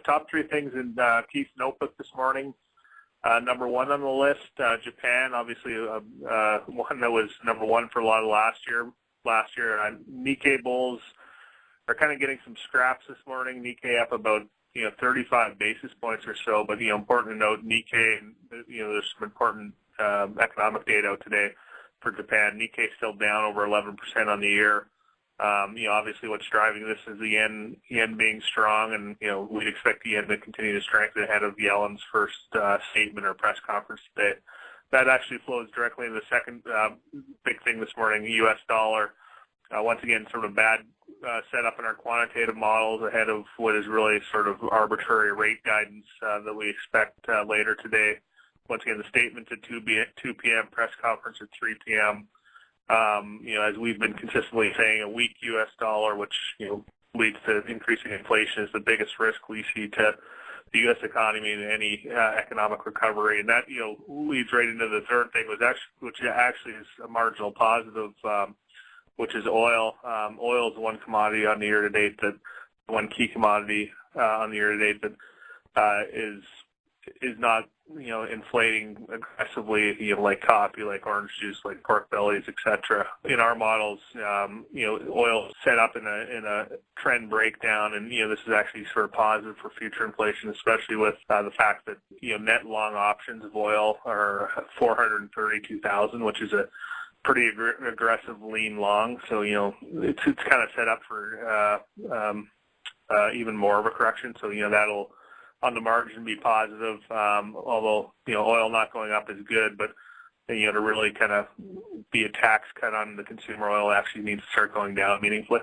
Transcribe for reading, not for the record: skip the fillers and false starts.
Top three things in Keith's notebook this morning. Number one on the list, Japan, obviously one that was number one for a lot of last year. Nikkei bulls are kind of getting some scraps this morning. Nikkei up about 35 basis points or so, but important to note, Nikkei, there's some important economic data out today for Japan. Nikkei still down over 11% on the year. Obviously what's driving this is the yen being strong, and we'd expect the yen to continue to strengthen ahead of Yellen's first statement or press conference today. That actually flows directly into the second big thing this morning, the U.S. dollar. Once again, sort of bad setup in our quantitative models ahead of what is really sort of arbitrary rate guidance that we expect later today. Once again, the statement at 2 p.m., press conference at 3 p.m. As we've been consistently saying, a weak U.S. dollar, which leads to increasing inflation, is the biggest risk we see to the U.S. economy and any economic recovery. And that leads right into the third thing, which actually is a marginal positive, which is oil. Oil is one commodity on the year-to-date one key commodity on the year-to-date that is not inflating aggressively, like coffee, like orange juice, like pork bellies, etc. In our models, oil is set up in a trend breakdown, and this is actually sort of positive for future inflation, especially with the fact that net long options of oil are 432,000, which is a pretty aggressive lean long. So it's kind of set up for even more of a correction. So that'll on the margin be positive, although oil not going up is good, but to really kind of be a tax cut on the consumer, oil actually needs to start going down meaningfully.